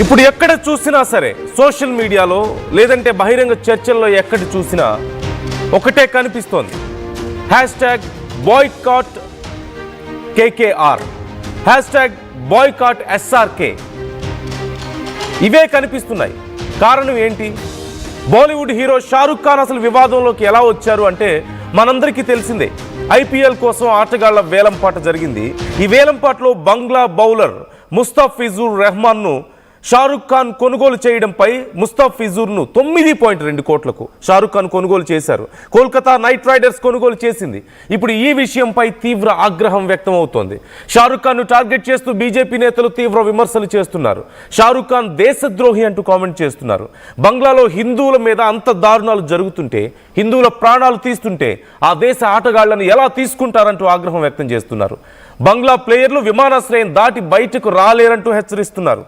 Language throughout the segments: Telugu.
ఇప్పుడు ఎక్కడ చూసినా సరే సోషల్ మీడియాలో లేదంటే బహిరంగ చర్చల్లో ఎక్కడ చూసినా ఒకటే కనిపిస్తోంది. Hashtag boycott KKR, hashtag boycott SRK. ఇవే కనిపిస్తున్నాయి. కారణం ఏంటి? బాలీవుడ్ హీరో షారుఖ్ ఖాన్ అసలు వివాదంలోకి ఎలా వచ్చారు అంటే మనందరికీ తెలిసిందే. ఐపీఎల్ కోసం ఆటగాళ్ల వేలంపాట జరిగింది. ఈ వేలంపాటలో బంగ్లా బౌలర్ ముస్తాఫిజుర్ రెహమాన్ను షారుఖ్ ఖాన్ కొనుగోలు చేయడంపై ముస్తాఫిజుర్ను 9.2 కోట్లకు షారుఖ్ ఖాన్ కొనుగోలు చేశారు. కోల్కతా నైట్ రైడర్స్ కొనుగోలు చేసింది. ఇప్పుడు ఈ విషయంపై తీవ్ర ఆగ్రహం వ్యక్తం అవుతోంది. షారుఖ్ ఖాన్ను టార్గెట్ చేస్తూ బీజేపీ నేతలు తీవ్ర విమర్శలు చేస్తున్నారు. షారుఖ్ ఖాన్ దేశద్రోహి అంటూ కామెంట్ చేస్తున్నారు. బంగ్లాలో హిందువుల మీద అంత దారుణాలు జరుగుతుంటే, హిందువుల ప్రాణాలు తీస్తుంటే ఆ దేశ ఆటగాళ్లను ఎలా తీసుకుంటారంటూ ఆగ్రహం వ్యక్తం చేస్తున్నారు. బంగ్లా ప్లేయర్లు విమానాశ్రయం దాటి బయటకు రాలేరంటూ హెచ్చరిస్తున్నారు.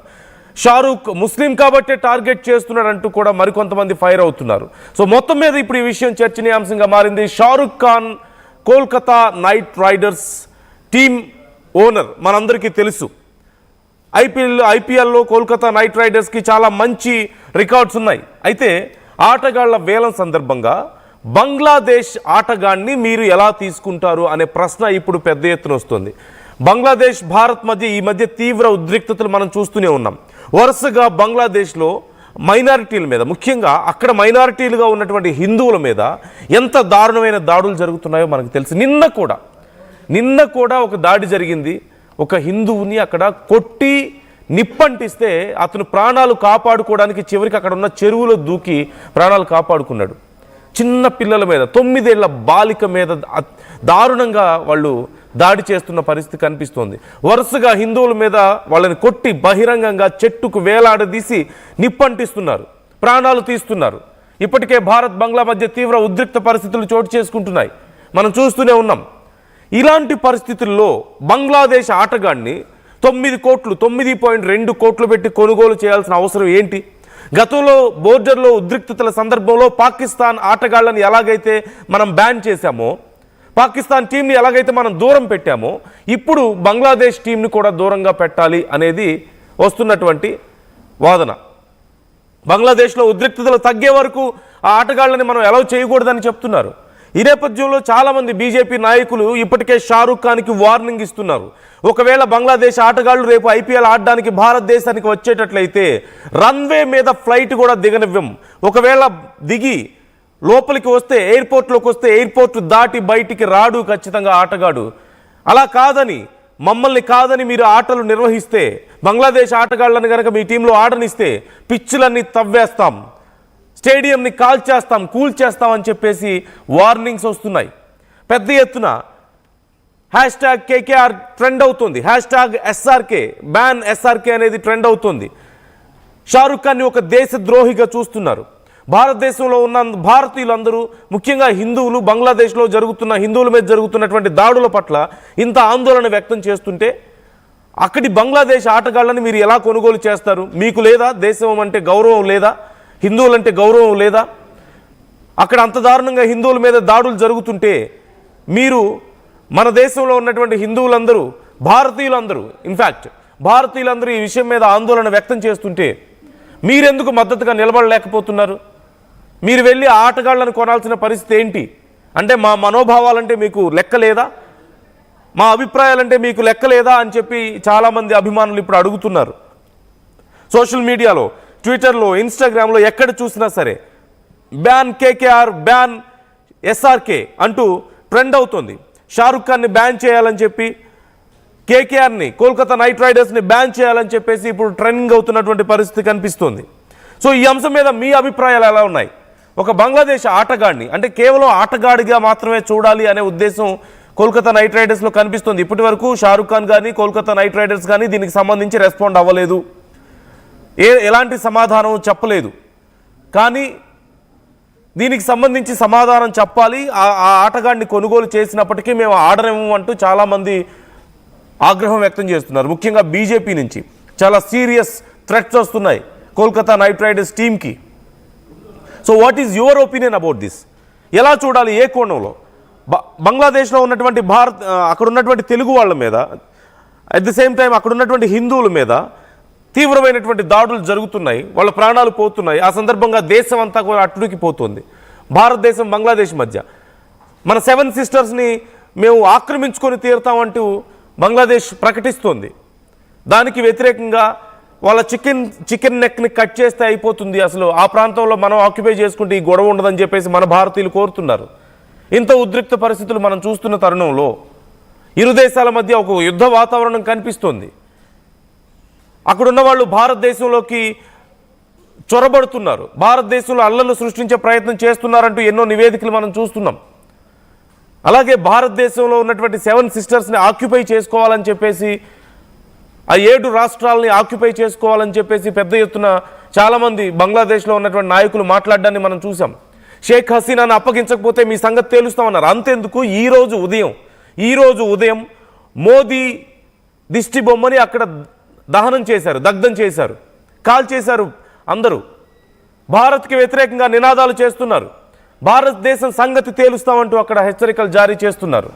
షారుఖ్ ముస్లిం కాబట్టే టార్గెట్ చేస్తున్నాడంటూ కూడా మరికొంతమంది ఫైర్ అవుతున్నారు. సో మొత్తం మీద ఇప్పుడు ఈ విషయం చర్చనీయాంశంగా మారింది. Shahrukh Khan Kolkata night riders team owner మనందరికీ తెలుసు. ఐపీఎల్లో కోల్కతా నైట్ రైడర్స్కి చాలా మంచి రికార్డ్స్ ఉన్నాయి. అయితే ఆటగాళ్ల వేలం సందర్భంగా బంగ్లాదేశ్ ఆటగాడిని మీరు ఎలా తీసుకుంటారు అనే ప్రశ్న ఇప్పుడు పెద్ద ఎత్తున వస్తుంది. బంగ్లాదేశ్ భారత్ మధ్య ఈ మధ్య తీవ్ర ఉద్రిక్తతలు మనం చూస్తూనే ఉన్నాం. వరుసగా బంగ్లాదేశ్లో మైనారిటీల మీద, ముఖ్యంగా అక్కడ మైనారిటీలుగా ఉన్నటువంటి హిందువుల మీద ఎంత దారుణమైన దాడులు జరుగుతున్నాయో మనకు తెలుసు. నిన్న కూడా ఒక దాడి జరిగింది. ఒక హిందువుని అక్కడ కొట్టి నిప్పంటిస్తే అతను ప్రాణాలు కాపాడుకోవడానికి చివరికి అక్కడ ఉన్న చెరువులో దూకి ప్రాణాలు కాపాడుకున్నాడు. చిన్న పిల్లల మీద, 9 ఏళ్ల బాలిక మీద దారుణంగా వాళ్ళు దాడి చేస్తున్న పరిస్థితి కనిపిస్తోంది. వరుసగా హిందువుల మీద వాళ్ళని కొట్టి బహిరంగంగా చెట్టుకు వేలాడదీసి నిప్పంటిస్తున్నారు, ప్రాణాలు తీస్తున్నారు. ఇప్పటికే భారత్ బంగ్లా మధ్య తీవ్ర ఉద్రిక్త పరిస్థితులు చోటు చేసుకుంటున్నాయి. మనం చూస్తూనే ఉన్నాం. ఇలాంటి పరిస్థితుల్లో బంగ్లాదేశ్ ఆటగాడిని 9.2 కోట్లు పెట్టి కొనుగోలు చేయాల్సిన అవసరం ఏంటి? గతంలో బోర్డర్లో ఉద్రిక్తతల సందర్భంలో పాకిస్తాన్ ఆటగాళ్లను ఎలాగైతే మనం బ్యాన్ చేశామో, పాకిస్తాన్ టీంని ఎలాగైతే మనం దూరం పెట్టామో, ఇప్పుడు బంగ్లాదేశ్ టీంని కూడా దూరంగా పెట్టాలి అనేది వస్తున్నటువంటి వాదన. బంగ్లాదేశ్లో ఉద్రిక్తతలు తగ్గే వరకు ఆ ఆటగాళ్ళని మనం అలౌ చేయకూడదని చెప్తున్నారు. ఈ నేపథ్యంలో చాలామంది బీజేపీ నాయకులు ఇప్పటికే షారుఖ్ ఖాన్కి వార్నింగ్ ఇస్తున్నారు. ఒకవేళ బంగ్లాదేశ్ ఆటగాళ్లు రేపు ఐపీఎల్ ఆడడానికి భారతదేశానికి వచ్చేటట్లయితే రన్వే మీద ఫ్లైట్ కూడా దిగనివ్వం. ఒకవేళ దిగి లోపలికి వస్తే, ఎయిర్పోర్ట్లోకి వస్తే ఎయిర్పోర్ట్ దాటి బయటికి రాడు ఖచ్చితంగా ఆటగాడు. అలా కాదని, మమ్మల్ని కాదని మీరు ఆటలు నిర్వహిస్తే, బంగ్లాదేశ్ ఆటగాళ్లను కనుక మీ టీంలో ఆడనిస్తే పిచ్చులన్నీ తవ్వేస్తాం, స్టేడియంని కాల్చేస్తాం, కూల్చేస్తాం అని చెప్పేసి వార్నింగ్స్ వస్తున్నాయి. పెద్ద ఎత్తున హ్యాష్ట్యాగ్ కేకేఆర్ ట్రెండ్ అవుతుంది. హ్యాష్ట్యాగ్ ఎస్ఆర్కే, బ్యాన్ ఎస్ఆర్కే అనేది ట్రెండ్ అవుతుంది. షారుఖ్ ఖాన్ని ఒక దేశద్రోహిగా చూస్తున్నారు. భారతదేశంలో ఉన్న భారతీయులందరూ, ముఖ్యంగా హిందువులు, బంగ్లాదేశ్లో హిందువుల మీద జరుగుతున్నటువంటి దాడుల పట్ల ఇంత ఆందోళన వ్యక్తం చేస్తుంటే అక్కడి బంగ్లాదేశ్ ఆటగాళ్ళని మీరు ఎలా కొనుగోలు చేస్తారు? మీకు లేదా దేశం అంటే గౌరవం లేదా? హిందువులంటే గౌరవం లేదా? అక్కడ అంత దారుణంగా హిందువుల మీద దాడులు జరుగుతుంటే మీరు మన దేశంలో ఉన్నటువంటి హిందువులందరూ, భారతీయులందరూ, ఇన్ఫ్యాక్ట్ భారతీయులందరూ ఈ విషయం మీద ఆందోళన వ్యక్తం చేస్తుంటే మీరెందుకు మద్దతుగా నిలబడలేకపోతున్నారు? మీరు వెళ్ళి ఆటగాళ్లను కొనాల్సిన పరిస్థితి ఏంటి? అంటే మా మనోభావాలంటే మీకు లెక్క లేదా? మా అభిప్రాయాలంటే మీకు లెక్క లేదా అని చెప్పి చాలామంది అభిమానులు ఇప్పుడు అడుగుతున్నారు. సోషల్ మీడియాలో, ట్విట్టర్లో, ఇన్స్టాగ్రామ్లో ఎక్కడ చూసినా సరే బ్యాన్ కేకేఆర్, బ్యాన్ ఎస్ఆర్కే అంటూ ట్రెండ్ అవుతుంది. షారుఖ్ ఖాన్ని బ్యాన్ చేయాలని చెప్పి, కేకేఆర్ని, కోల్కతా నైట్ రైడర్స్ని బ్యాన్ చేయాలని చెప్పేసి ఇప్పుడు ట్రెండింగ్ అవుతున్నటువంటి పరిస్థితి కనిపిస్తుంది. సో ఈ అంశం మీద మీ అభిప్రాయాలు ఎలా ఉన్నాయి? ఒక బంగ్లాదేశ్ ఆటగాడిని అంటే కేవలం ఆటగాడిగా మాత్రమే చూడాలి అనే ఉద్దేశం కోల్కతా నైట్ రైడర్స్లో కనిపిస్తుంది. ఇప్పటి వరకు షారుఖ్ ఖాన్ కానీ కోల్కతా నైట్ రైడర్స్ కానీ దీనికి సంబంధించి రెస్పాండ్ అవ్వలేదు, ఎలాంటి సమాధానం చెప్పలేదు. కానీ దీనికి సంబంధించి సమాధానం చెప్పాలి. ఆ ఆటగాడిని కొనుగోలు చేసినప్పటికీ మేము ఆడరేమో అంటూ చాలామంది ఆగ్రహం వ్యక్తం చేస్తున్నారు. ముఖ్యంగా బీజేపీ నుంచి చాలా సీరియస్ థ్రెట్స్ వస్తున్నాయి కోల్కతా నైట్ రైడర్స్ టీంకి. So what is your opinion about this? ఎలా చూడాలి? ఏ కోణంలో? బంగ్లాదేశ్లో ఉన్నటువంటి అక్కడ ఉన్నటువంటి తెలుగు వాళ్ళ మీద, అట్ ది సేమ్ టైం అక్కడ ఉన్నటువంటి హిందువుల మీద తీవ్రమైనటువంటి దాడులు జరుగుతున్నాయి, వాళ్ళ ప్రాణాలు పోతున్నాయి. ఆ సందర్భంగా దేశం అంతా కూడా అట్టుడికి పోతుంది. భారతదేశం బంగ్లాదేశ్ మధ్య మన 7 సిస్టర్స్ని మేము ఆక్రమించుకొని తీరుతామంటూ బంగ్లాదేశ్ ప్రకటిస్తోంది. దానికి వ్యతిరేకంగా వాళ్ళ చికెన్ నెక్ని కట్ చేస్తే అయిపోతుంది, అసలు ఆ ప్రాంతంలో మనం ఆక్యుపై చేసుకుంటే ఈ గొడవ ఉండదని చెప్పేసి మన భారతీయులు కోరుతున్నారు. ఇంత ఉద్రిక్త పరిస్థితులు మనం చూస్తున్న తరుణంలో ఇరు దేశాల మధ్య ఒక యుద్ధ వాతావరణం కనిపిస్తోంది. అక్కడున్న వాళ్ళు భారతదేశంలోకి చొరబడుతున్నారు, భారతదేశంలో అల్లర్లు సృష్టించే ప్రయత్నం చేస్తున్నారంటూ ఎన్నో నివేదికలు మనం చూస్తున్నాం. అలాగే భారతదేశంలో ఉన్నటువంటి 7 సిస్టర్స్ని ఆక్యుపై చేసుకోవాలని చెప్పేసి, ఆ 7 రాష్ట్రాలని ఆక్యుపై చేసుకోవాలని చెప్పేసి పెద్ద ఎత్తున చాలామంది బంగ్లాదేశ్లో ఉన్నటువంటి నాయకులు మాట్లాడడాన్ని మనం చూసాం. షేక్ హసీనాను అప్పగించకపోతే మీ సంగతి తేలుస్తామన్నారు. అంతెందుకు ఈరోజు ఉదయం మోదీ దిష్టి బొమ్మని అక్కడ దగ్ధం చేశారు, కాల్ చేశారు. అందరూ భారత్కి వ్యతిరేకంగా నినాదాలు చేస్తున్నారు. భారతదేశం సంగతి తేలుస్తామంటూ అక్కడ హెచ్చరికలు జారీ చేస్తున్నారు.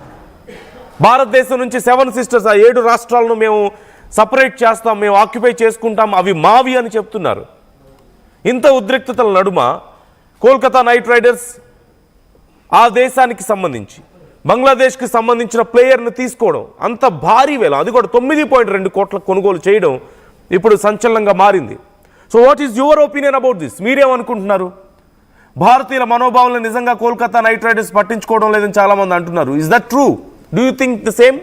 భారతదేశం నుంచి 7 సిస్టర్స్, ఆ 7 రాష్ట్రాలను మేము సపరేట్ చేస్తాం, మేము ఆక్యుపై చేసుకుంటాం, అవి మావి అని చెప్తున్నారు. ఇంత ఉద్రిక్తతల నడుమ కోల్కతా నైట్ రైడర్స్ ఆ దేశానికి సంబంధించి బంగ్లాదేశ్కి సంబంధించిన ప్లేయర్ను తీసుకోవడం, అంత భారీ వేల, అది కూడా 9.2 కోట్ల కొనుగోలు చేయడం ఇప్పుడు సంచలనంగా మారింది. So what is your opinion about this? మీరేమనుకుంటున్నారు? భారతీయుల మనోభావాలను నిజంగా కోల్కతా నైట్ రైడర్స్ పట్టించుకోవడం లేదని చాలామంది అంటున్నారు. Is that true? Do you think the same?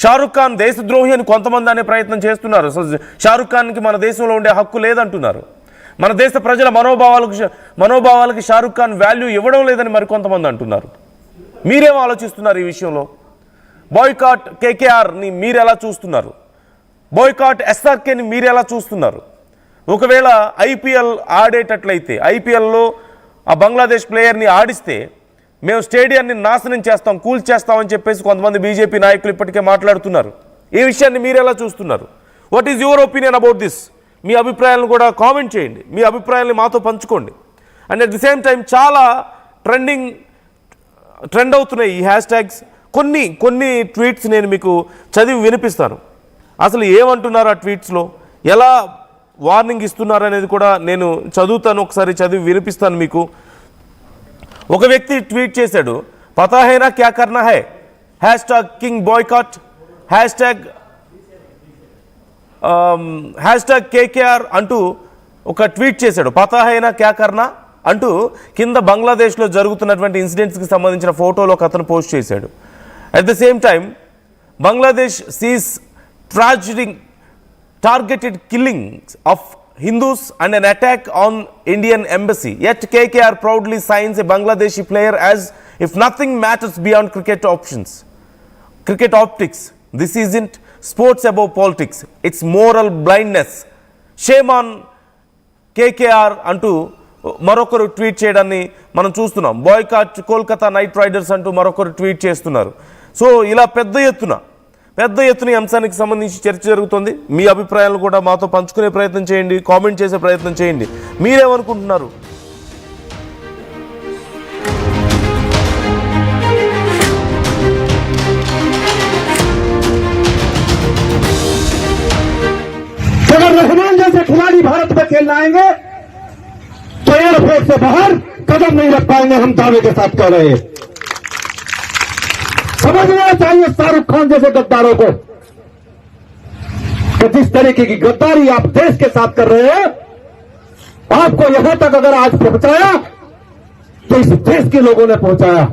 Shahrukh Khan దేశద్రోహి అని కొంతమంది అనే ప్రయత్నం చేస్తున్నారు. సో షారుఖ్ ఖాన్కి మన దేశంలో ఉండే హక్కు లేదంటున్నారు. మన దేశ ప్రజల మనోభావాలకి షారుఖ్ ఖాన్ వాల్యూ ఇవ్వడం లేదని మరికొంతమంది అంటున్నారు. మీరేం ఆలోచిస్తున్నారు ఈ విషయంలో? బాయ్కాట్ కేకేఆర్ని మీరు ఎలా చూస్తున్నారు? బాయ్కాట్ ఎస్ఆర్కేని మీరు ఎలా చూస్తున్నారు? ఒకవేళ ఐపీఎల్ ఆడేటట్లయితే, ఐపీఎల్లో ఆ బంగ్లాదేశ్ ప్లేయర్ని ఆడిస్తే మేము స్టేడియాన్ని నాశనం చేస్తాం, కూల్చేస్తామని చెప్పేసి కొంతమంది బీజేపీ నాయకులు ఇప్పటికే మాట్లాడుతున్నారు. ఈ విషయాన్ని మీరు ఎలా చూస్తున్నారు? What is your opinion about this? మీ అభిప్రాయాలను కూడా కామెంట్ చేయండి, మీ అభిప్రాయాన్ని మాతో పంచుకోండి. And at the same time చాలా ట్రెండ్ అవుతున్నాయి ఈ హ్యాష్ ట్యాగ్స్. కొన్ని ట్వీట్స్ నేను మీకు చదివి వినిపిస్తాను. అసలు ఏమంటున్నారు ఆ ట్వీట్స్లో, ఎలా వార్నింగ్ ఇస్తున్నారు అనేది కూడా నేను చదువుతాను, ఒకసారి చదివి వినిపిస్తాను మీకు. ఒక వ్యక్తి ట్వీట్ చేశాడు, పతా హైనా క్యా కర్నా హై, hash tag king boycott, hash tag KKR అంటూ ఒక ట్వీట్ చేశాడు. పతా హైనా క్యా కర్నా అంటూ కింద బంగ్లాదేశ్లో జరుగుతున్నటువంటి ఇన్సిడెంట్స్కి సంబంధించిన ఫోటోలు ఒక అతను పోస్ట్ చేశాడు. At the same time Bangladesh sees targeted killings of Hindus and an attack on Indian embassy. Yet KKR proudly signs a Bangladeshi player as if nothing matters beyond cricket optics. This isn't sports above politics. It's moral blindness. Shame on KKR అంటూ మరొకరు ట్వీట్ చేయడాన్ని మనం చూస్తున్నాం. బాయ్కాట్ కోల్కతా నైట్ రైడర్స్ అంటూ మరొకరు ట్వీట్ చేస్తున్నారు. సో ఇలా పెద్ద ఎత్తున ఈ అంశానికి సంబంధించి చర్చ జరుగుతుంది. మీ అభిప్రాయాలను కూడా మాతో పంచుకునే ప్రయత్నం చేయండి, కామెంట్ చేసే ప్రయత్నం చేయండి. మీరేమనుకుంటున్నారు? अगर रहमान जैसे खिलाड़ी भारत में खेलने आएंगे तो एयरपोर्ट से बाहर कदम नहीं रख पाएंगे, हम दावे के साथ कह रहे हैं। समझना चाहिए शाहरुख खान जैसे गद्दारों को कि जिस तरीके की गद्दारी आप देश के साथ कर रहे हैं, आपको यहां तक अगर आज पहुंचाया तो इस देश के लोगों ने पहुंचाया।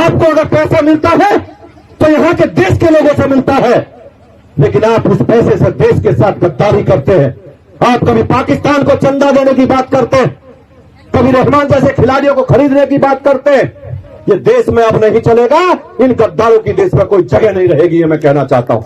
आपको अगर पैसा मिलता है तो यहां के देश के लोगों से मिलता है, लेकिन आप उस पैसे से देश के साथ गद्दारी करते हैं। आप कभी पाकिस्तान को चंदा देने की बात करते हैं, कभी रहमान जैसे खिलाड़ियों को खरीदने की बात करते हैं। ये देश में अब नहीं चलेगा, इन गद्दारों की देश में कोई जगह नहीं रहेगी, ये मैं कहना चाहता हूं।